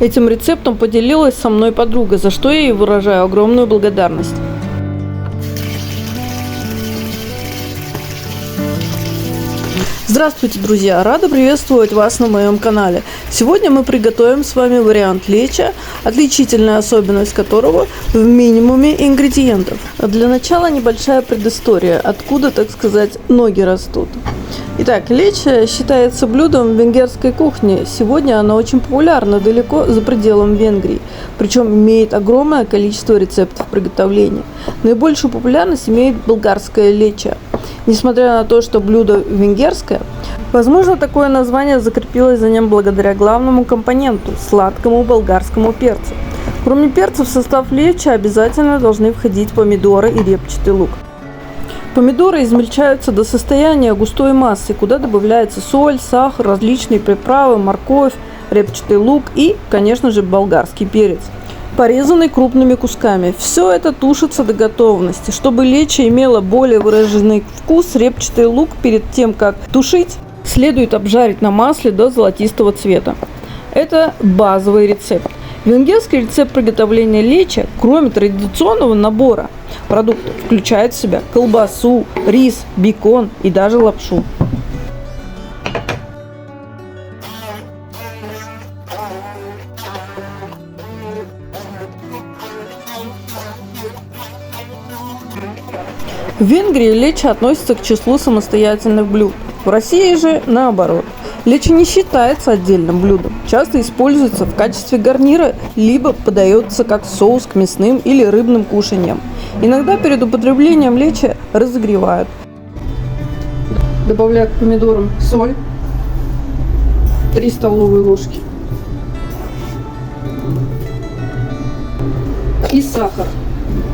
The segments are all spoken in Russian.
Этим рецептом поделилась со мной подруга, за что я ей выражаю огромную благодарность. Здравствуйте, друзья! Рада приветствовать вас на моем канале. Сегодня мы приготовим с вами вариант лечо, отличительная особенность которого в минимуме ингредиентов. Для начала небольшая предыстория, откуда, так сказать, ноги растут. Итак, лечо считается блюдом венгерской кухни. Сегодня оно очень популярно далеко за пределом Венгрии, причем имеет огромное количество рецептов приготовления. Наибольшую популярность имеет болгарское лечо. Несмотря на то, что блюдо венгерское, возможно, такое название закрепилось за ним благодаря главному компоненту – сладкому болгарскому перцу. Кроме перца в состав лечо обязательно должны входить помидоры и репчатый лук. Помидоры измельчаются до состояния густой массы, куда добавляется соль, сахар, различные приправы, морковь, репчатый лук и, конечно же, болгарский перец, порезанный крупными кусками. Все это тушится до готовности. Чтобы лечо имело более выраженный вкус, репчатый лук перед тем, как тушить, следует обжарить на масле до золотистого цвета. Это базовый рецепт. Венгерский рецепт приготовления лечо, кроме традиционного набора продуктов, включает в себя колбасу, рис, бекон и даже лапшу. В Венгрии лечо относится к числу самостоятельных блюд. В России же наоборот. Лечо не считается отдельным блюдом. Часто используется в качестве гарнира, либо подается как соус к мясным или рыбным кушаньям. Иногда перед употреблением лечо разогревают. Добавляю к помидорам соль, 3 столовые ложки. И сахар,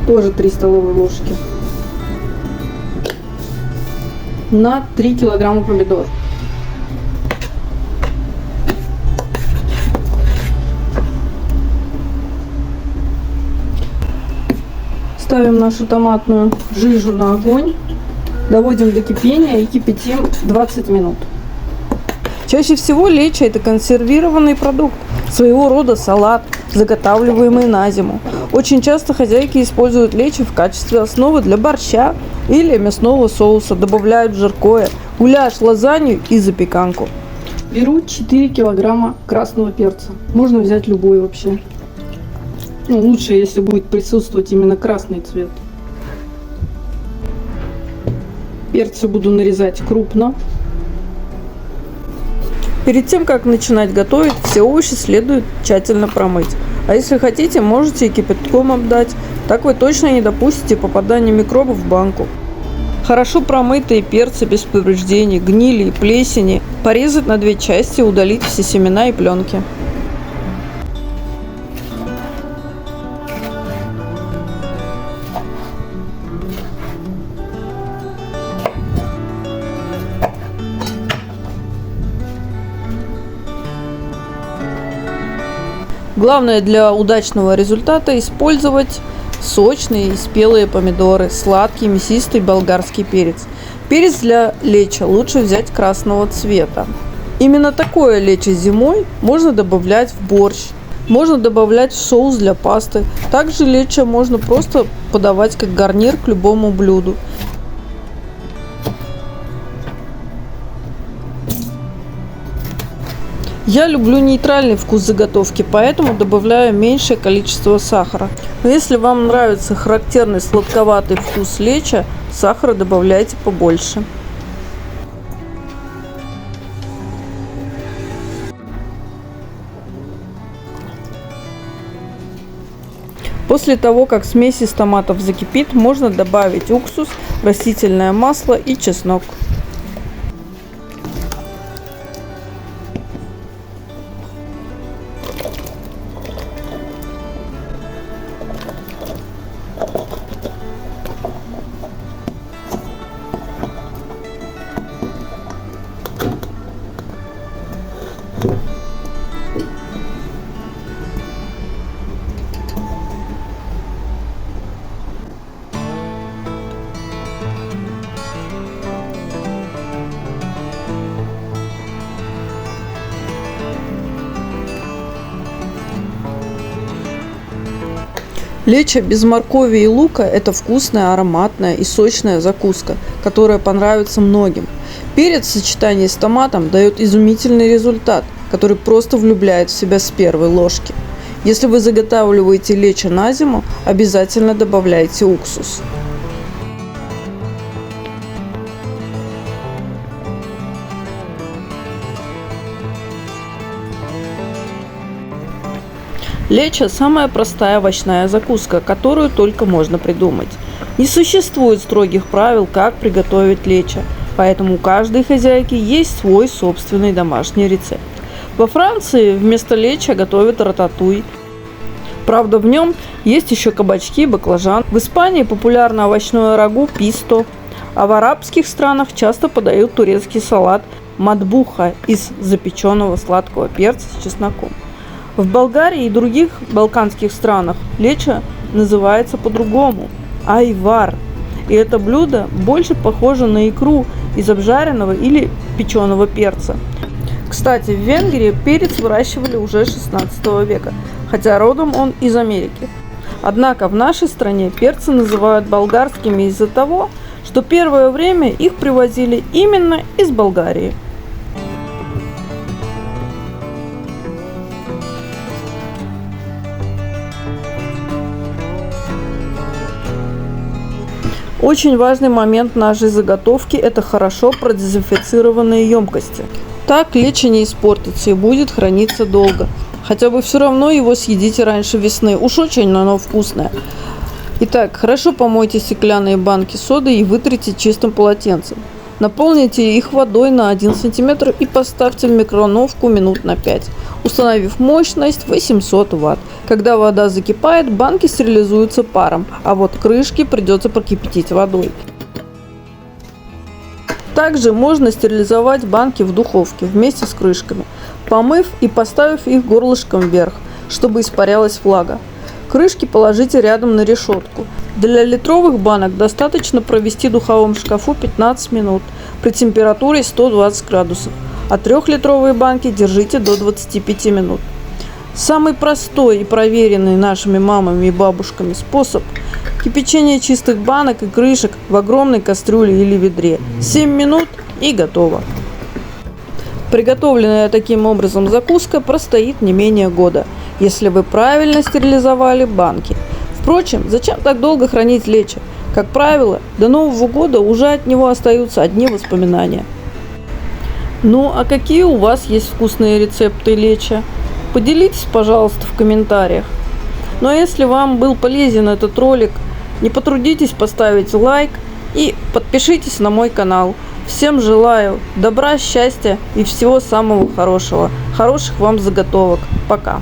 тоже 3 столовые ложки. На 3 килограмма помидор. Ставим нашу томатную жижу на огонь, доводим до кипения и кипятим 20 минут. Чаще всего лечо – это консервированный продукт, своего рода салат, заготавливаемый на зиму. Очень часто хозяйки используют лечо в качестве основы для борща или мясного соуса, добавляют в жаркое, гуляш, лазанью и запеканку. Беру 4 килограмма красного перца. Можно взять любой вообще. Лучше, если будет присутствовать именно красный цвет. Перцы буду нарезать крупно. Перед тем, как начинать готовить, все овощи следует тщательно промыть. А если хотите, можете и кипятком обдать. Так вы точно не допустите попадания микробов в банку. Хорошо промытые перцы без повреждений, гнили и плесени порезать на 2 части и удалить все семена и пленки. Главное для удачного результата использовать сочные и спелые помидоры, сладкий мясистый болгарский перец. Перец для лечо лучше взять красного цвета. Именно такое лечо зимой можно добавлять в борщ, можно добавлять в соус для пасты. Также лечо можно просто подавать как гарнир к любому блюду. Я люблю нейтральный вкус заготовки, поэтому добавляю меньшее количество сахара. Но если вам нравится характерный сладковатый вкус лечо, сахара добавляйте побольше. После того, как смесь из томатов закипит, можно добавить уксус, растительное масло и чеснок. Лечо без моркови и лука – это вкусная, ароматная и сочная закуска, которая понравится многим. Перец в сочетании с томатом дает изумительный результат, который просто влюбляет в себя с первой ложки. Если вы заготавливаете лечо на зиму, обязательно добавляйте уксус. Лечо – самая простая овощная закуска, которую только можно придумать. Не существует строгих правил, как приготовить лечо, поэтому у каждой хозяйки есть свой собственный домашний рецепт. Во Франции вместо лечо готовят рататуй. Правда, в нем есть еще кабачки, баклажан. В Испании популярно овощное рагу писто, а в арабских странах часто подают турецкий салат матбуха из запеченного сладкого перца с чесноком. В Болгарии и других балканских странах лечо называется по-другому – айвар. И это блюдо больше похоже на икру из обжаренного или печеного перца. Кстати, в Венгрии перец выращивали уже с 16 века, хотя родом он из Америки. Однако в нашей стране перцы называют болгарскими из-за того, что первое время их привозили именно из Болгарии. Очень важный момент нашей заготовки – это хорошо продезинфицированные емкости. Так лечо не испортится и будет храниться долго. Хотя вы все равно его съедите раньше весны. Уж очень оно вкусное. Итак, хорошо помойте стеклянные банки соды и вытрите чистым полотенцем. Наполните их водой на 1 см и поставьте в микроволновку минут на 5, установив мощность 800 Вт. Когда вода закипает, банки стерилизуются паром, а вот крышки придется прокипятить водой. Также можно стерилизовать банки в духовке вместе с крышками, помыв и поставив их горлышком вверх, чтобы испарялась влага. Крышки положите рядом на решетку. Для литровых банок достаточно провести в духовом шкафу 15 минут при температуре 120 градусов, а 3-литровые банки держите до 25 минут. Самый простой и проверенный нашими мамами и бабушками способ – кипячение чистых банок и крышек в огромной кастрюле или ведре. 7 минут и готово. Приготовленная таким образом закуска простоит не менее года, если вы правильно стерилизовали банки. Впрочем, зачем так долго хранить лечо? Как правило, до Нового года уже от него остаются одни воспоминания. Ну а какие у вас есть вкусные рецепты лечо? Поделитесь, пожалуйста, в комментариях. Ну а если вам был полезен этот ролик, не потрудитесь поставить лайк и подпишитесь на мой канал. Всем желаю добра, счастья и всего самого хорошего. Хороших вам заготовок. Пока.